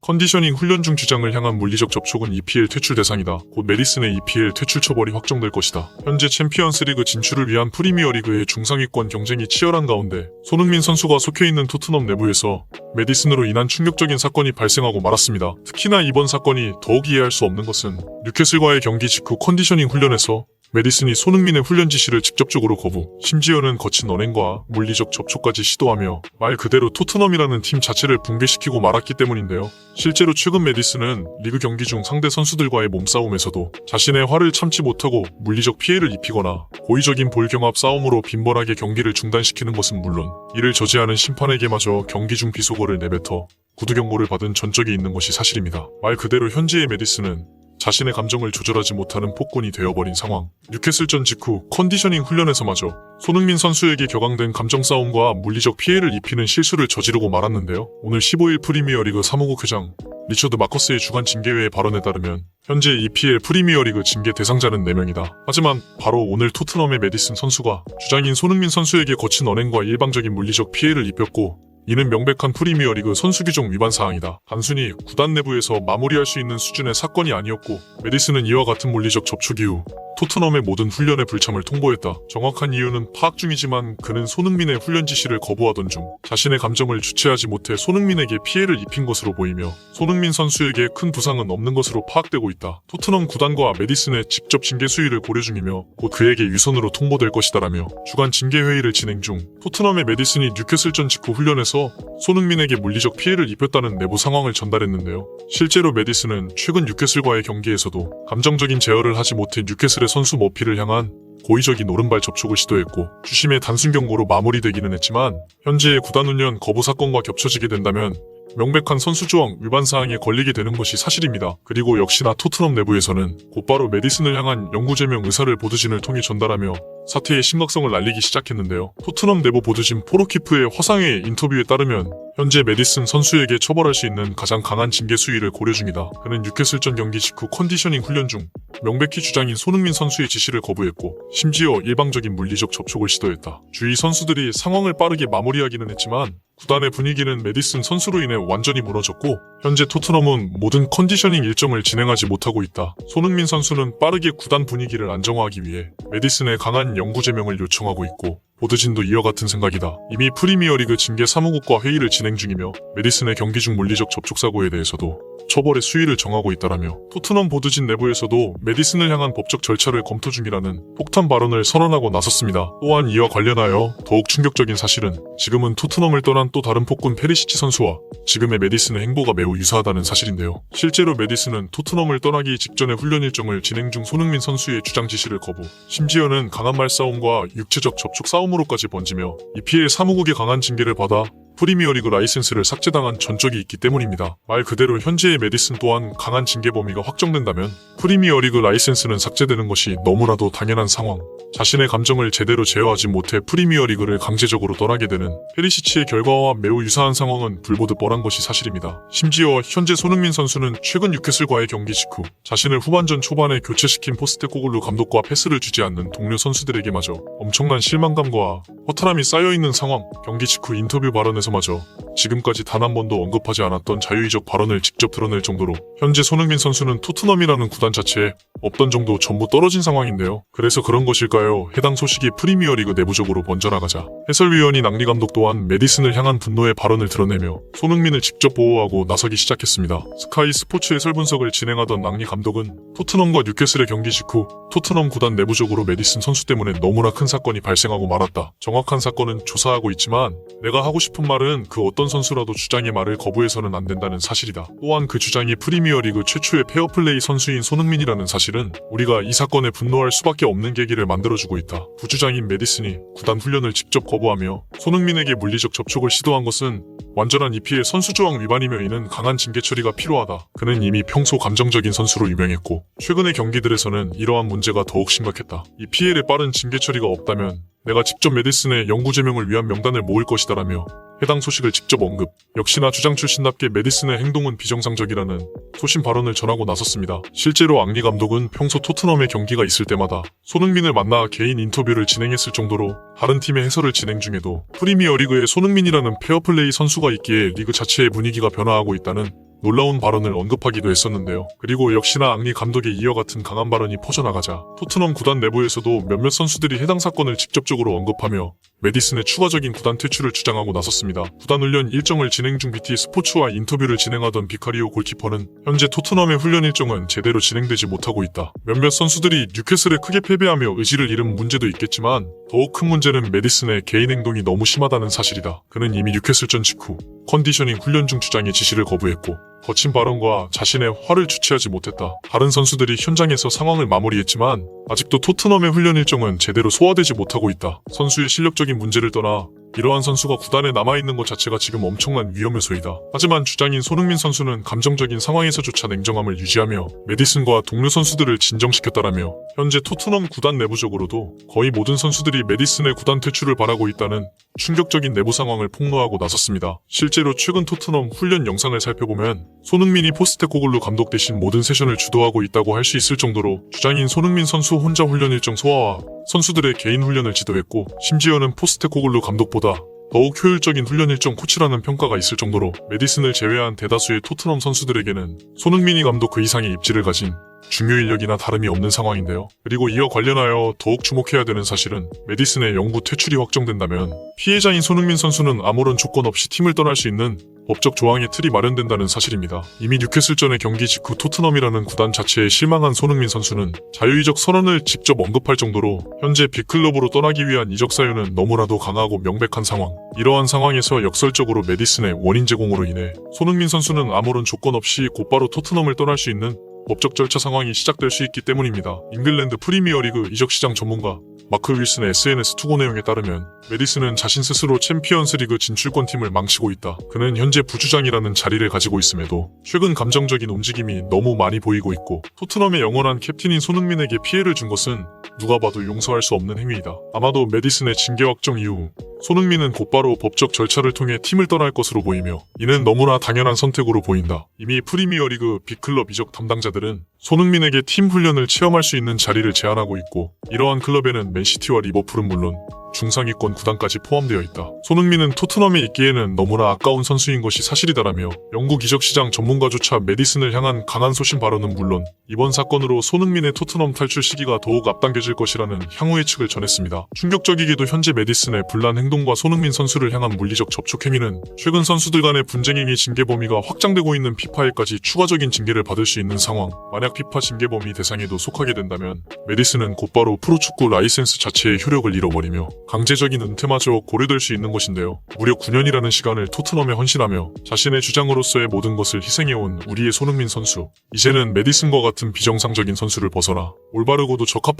컨디셔닝 훈련 중 주장을 향한 물리적 접촉은 EPL 퇴출 대상이다. 곧 메디슨의 EPL 퇴출 처벌이 확정될 것이다. 현재 챔피언스리그 진출을 위한 프리미어리그의 중상위권 경쟁이 치열한 가운데 손흥민 선수가 속해있는 토트넘 내부에서 메디슨으로 인한 충격적인 사건이 발생하고 말았습니다. 특히나 이번 사건이 더욱 이해할 수 없는 것은 뉴캐슬과의 경기 직후 컨디셔닝 훈련에서 메디슨이 손흥민의 훈련 지시를 직접적으로 거부, 심지어는 거친 언행과 물리적 접촉까지 시도하며 말 그대로 토트넘이라는 팀 자체를 붕괴시키고 말았기 때문인데요. 실제로 최근 메디슨은 리그 경기 중 상대 선수들과의 몸싸움에서도 자신의 화를 참지 못하고 물리적 피해를 입히거나 고의적인 볼경합 싸움으로 빈번하게 경기를 중단시키는 것은 물론 이를 저지하는 심판에게마저 경기 중 비속어를 내뱉어 구두 경고를 받은 전적이 있는 것이 사실입니다. 말 그대로 현재의 메디슨은 자신의 감정을 조절하지 못하는 폭군이 되어버린 상황. 뉴캐슬전 직후 컨디셔닝 훈련에서마저 손흥민 선수에게 격앙된 감정 싸움과 물리적 피해를 입히는 실수를 저지르고 말았는데요. 오늘 15일 프리미어리그 사무국 회장 리처드 마커스의 주간 징계회의 발언에 따르면 현재 EPL 프리미어리그 징계 대상자는 4명이다. 하지만 바로 오늘 토트넘의 메디슨 선수가 주장인 손흥민 선수에게 거친 언행과 일방적인 물리적 피해를 입혔고 이는 명백한 프리미어리그 선수규정 위반 사항이다. 단순히 구단 내부에서 마무리할 수 있는 수준의 사건이 아니었고 메디슨은 이와 같은 물리적 접촉 이후 토트넘의 모든 훈련의 불참을 통보했다. 정확한 이유는 파악 중이지만 그는 손흥민의 훈련 지시를 거부하던 중 자신의 감정을 주체하지 못해 손흥민에게 피해를 입힌 것으로 보이며 손흥민 선수에게 큰 부상은 없는 것으로 파악되고 있다. 토트넘 구단과 메디슨의 직접 징계 수위를 고려 중이며 곧 그에게 유선으로 통보될 것이다라며 주간 징계 회의를 진행 중 토트넘의 메디슨이 뉴캐슬전 직후 훈련에서 손흥민에게 물리적 피해를 입혔다는 내부 상황을 전달했는데요. 실제로 메디슨은 최근 뉴캐슬과의 경기에서도 감정적인 제어를 하지 못해 뉴캐슬의 선수 머피를 향한 고의적인 오른발 접촉을 시도했고 주심의 단순 경고로 마무리되기는 했지만 현재의 구단 훈련 거부 사건과 겹쳐지게 된다면 명백한 선수조항 위반 사항에 걸리게 되는 것이 사실입니다. 그리고 역시나 토트넘 내부에서는 곧바로 메디슨을 향한 영구제명 의사를 보드진을 통해 전달하며 사태의 심각성을 알리기 시작했는데요. 토트넘 내부 보드진 포로키프의 화상회 인터뷰에 따르면 현재 메디슨 선수에게 처벌할 수 있는 가장 강한 징계 수위를 고려 중이다. 그는 뉴캐슬전 경기 직후 컨디셔닝 훈련 중 명백히 주장인 손흥민 선수의 지시를 거부했고 심지어 일방적인 물리적 접촉을 시도했다. 주위 선수들이 상황을 빠르게 마무리하기는 했지만 구단의 분위기는 메디슨 선수로 인해 완전히 무너졌고 현재 토트넘은 모든 컨디셔닝 일정을 진행하지 못하고 있다. 손흥민 선수는 빠르게 구단 분위기를 안정화하기 위해 메디슨의 강한 영구 제명을 요청하고 있고 보드진도 이와 같은 생각이다. 이미 프리미어리그 징계 사무국과 회의를 진행 중이며 메디슨의 경기 중 물리적 접촉 사고에 대해서도 처벌의 수위를 정하고 있다라며 토트넘 보드진 내부에서도 메디슨을 향한 법적 절차를 검토 중이라는 폭탄 발언을 선언하고 나섰습니다. 또한 이와 관련하여 더욱 충격적인 사실은 지금은 토트넘을 떠난 또 다른 폭군 페리시치 선수와 지금의 메디슨의 행보가 매우 유사하다는 사실인데요. 실제로 메디슨은 토트넘을 떠나기 직전의 훈련 일정을 진행 중 손흥민 선수의 주장 지시를 거부, 심지어는 강한 말싸움과 육체적 접촉 싸움으로까지 번지며 EPL 사무국의 강한 징계를 받아 프리미어리그 라이센스를 삭제당한 전적이 있기 때문입니다. 말 그대로 현재의 메디슨 또한 강한 징계 범위가 확정된다면 프리미어리그 라이센스는 삭제되는 것이 너무나도 당연한 상황. 자신의 감정을 제대로 제어하지 못해 프리미어리그를 강제적으로 떠나게 되는 페리시치의 결과와 매우 유사한 상황은 불보듯 뻔한 것이 사실입니다. 심지어 현재 손흥민 선수는 최근 뉴캐슬과의 경기 직후 자신을 후반전 초반에 교체시킨 포스테코글루 감독과 패스를 주지 않는 동료 선수들에게마저 엄청난 실망감과 허탈함이 쌓여있는 상황. 경기 직후 인터뷰 발언에서마저 지금까지 단 한 번도 언급하지 않았던 자유의적 발언을 직접 드러낼 정도로 현재 손흥민 선수는 토트넘이라는 구단 자체에 없던 정도 전부 떨어진 상황인데요. 그래서 그런 것일까요? 해당 소식이 프리미어리그 내부적으로 번져나가자 해설위원인 앙리 감독 또한 메디슨을 향한 분노의 발언을 드러내며 손흥민을 직접 보호하고 나서기 시작했습니다. 스카이 스포츠 해설 분석을 진행하던 앙리 감독은 토트넘과 뉴캐슬의 경기 직후 토트넘 구단 내부적으로 메디슨 선수 때문에 너무나 큰 사건이 발생하고 말았다. 정확한 사건은 조사하고 있지만 내가 하고 싶은 말은 그 어떤 선수라도 주장의 말을 거부해서는 안 된다는 사실이다. 또한 그 주장이 프리미어리그 최초의 페어플레이 선수인 손흥민이라는 사실은 우리가 이 사건에 분노할 수밖에 없는 계기를 만들어주고 있다. 부주장인 메디슨이 구단 훈련을 직접 거부하며 손흥민에게 물리적 접촉을 시도한 것은 완전한 EPL 선수조항 위반이며 이는 강한 징계 처리가 필요하다. 그는 이미 평소 감정적인 선수로 유명했고 최근의 경기들에서는 이러한 문제가 더욱 심각했다. EPL에 빠른 징계 처리가 없다면 내가 직접 메디슨의 영구 제명을 위한 명단을 모을 것이다라며 해당 소식을 직접 언급. 역시나 주장 출신답게 메디슨의 행동은 비정상적이라는 소신 발언을 전하고 나섰습니다. 실제로 앙리 감독은 평소 토트넘의 경기가 있을 때마다 손흥민을 만나 개인 인터뷰를 진행했을 정도로 다른 팀의 해설을 진행 중에도 프리미어리그에 손흥민이라는 페어플레이 선수가 있기에 리그 자체의 분위기가 변화하고 있다는 놀라운 발언을 언급하기도 했었는데요. 그리고 역시나 앙리 감독의 이와 같은 강한 발언이 퍼져나가자 토트넘 구단 내부에서도 몇몇 선수들이 해당 사건을 직접적으로 언급하며 메디슨의 추가적인 구단 퇴출을 주장하고 나섰습니다. 구단 훈련 일정을 진행 중 BT 스포츠와 인터뷰를 진행하던 비카리오 골키퍼는 현재 토트넘의 훈련 일정은 제대로 진행되지 못하고 있다. 몇몇 선수들이 뉴캐슬에 크게 패배하며 의지를 잃은 문제도 있겠지만 더욱 큰 문제는 메디슨의 개인 행동이 너무 심하다는 사실이다. 그는 이미 뉴캐슬전 직후 컨디셔닝 훈련 중 주장의 지시를 거부했고 거친 발언과 자신의 화를 주체하지 못했다. 다른 선수들이 현장에서 상황을 마무리했지만 아직도 토트넘의 훈련 일정은 제대로 소화되지 못하고 있다. 선수의 실력적인 문제를 떠나 이러한 선수가 구단에 남아있는 것 자체가 지금 엄청난 위험 요소이다. 하지만 주장인 손흥민 선수는 감정적인 상황에서조차 냉정함을 유지하며 메디슨과 동료 선수들을 진정시켰다라며 현재 토트넘 구단 내부적으로도 거의 모든 선수들이 메디슨의 구단 퇴출을 바라고 있다는 충격적인 내부 상황을 폭로하고 나섰습니다. 실제로 최근 토트넘 훈련 영상을 살펴보면 손흥민이 포스테코글루 감독 대신 모든 세션을 주도하고 있다고 할 수 있을 정도로 주장인 손흥민 선수 혼자 훈련 일정 소화와 선수들의 개인 훈련을 지도했고 심지어는 포스테코글루 감독보다 더욱 효율적인 훈련 일정 코치라는 평가가 있을 정도로 메디슨을 제외한 대다수의 토트넘 선수들에게는 손흥민이 감독 그 이상의 입지를 가진 중요 인력이나 다름이 없는 상황인데요. 그리고 이와 관련하여 더욱 주목해야 되는 사실은 메디슨의 영구 퇴출이 확정된다면 피해자인 손흥민 선수는 아무런 조건 없이 팀을 떠날 수 있는 법적 조항의 틀이 마련된다는 사실입니다. 이미 뉴캐슬전의 경기 직후 토트넘이라는 구단 자체에 실망한 손흥민 선수는 자유이적 선언을 직접 언급할 정도로 현재 빅클럽으로 떠나기 위한 이적 사유는 너무나도 강하고 명백한 상황. 이러한 상황에서 역설적으로 메디슨의 원인 제공으로 인해 손흥민 선수는 아무런 조건 없이 곧바로 토트넘을 떠날 수 있는 법적 절차 상황이 시작될 수 있기 때문입니다. 잉글랜드 프리미어리그 이적시장 전문가 마크 윌슨의 SNS 투고 내용에 따르면 메디슨은 자신 스스로 챔피언스리그 진출권 팀을 망치고 있다. 그는 현재 부주장이라는 자리를 가지고 있음에도 최근 감정적인 움직임이 너무 많이 보이고 있고 토트넘의 영원한 캡틴인 손흥민에게 피해를 준 것은 누가 봐도 용서할 수 없는 행위이다. 아마도 메디슨의 징계 확정 이후 손흥민은 곧바로 법적 절차를 통해 팀을 떠날 것으로 보이며 이는 너무나 당연한 선택으로 보인다. 이미 프리미어리그 빅클럽 이적 담당자들은 손흥민에게 팀 훈련을 체험할 수 있는 자리를 제안하고 있고 이러한 클럽에는 맨시티와 리버풀은 물론 중상위권 구단까지 포함되어 있다. 손흥민은 토트넘에 있기에는 너무나 아까운 선수인 것이 사실이다라며 영국 이적시장 전문가조차 메디슨을 향한 강한 소신 발언은 물론 이번 사건으로 손흥민의 토트넘 탈출 시기가 더욱 앞당겨질 것이라는 향후 예측을 전했습니다. 충격적이게도 현재 메디슨의 불란 행동과 손흥민 선수를 향한 물리적 접촉 행위는 최근 선수들 간의 분쟁 행위 징계 범위가 확장되고 있는 피파에까지 추가적인 징계를 받을 수 있는 상황. 만약 피파 징계 범위 대상에도 속하게 된다면 메디슨은 곧바로 프로축구 라이센스 자체의 효력을 잃어버리며 강제적인 은퇴마저 고려될 수 있는 것인데요. 무려 9년이라는 시간을 토트넘에 헌신하며 자신의 주장으로서의 모든 것을 희생해온 우리의 손흥민 선수. 이제는 메디슨과 같은 비정상적인 선수를 벗어나 올바르고도 적합한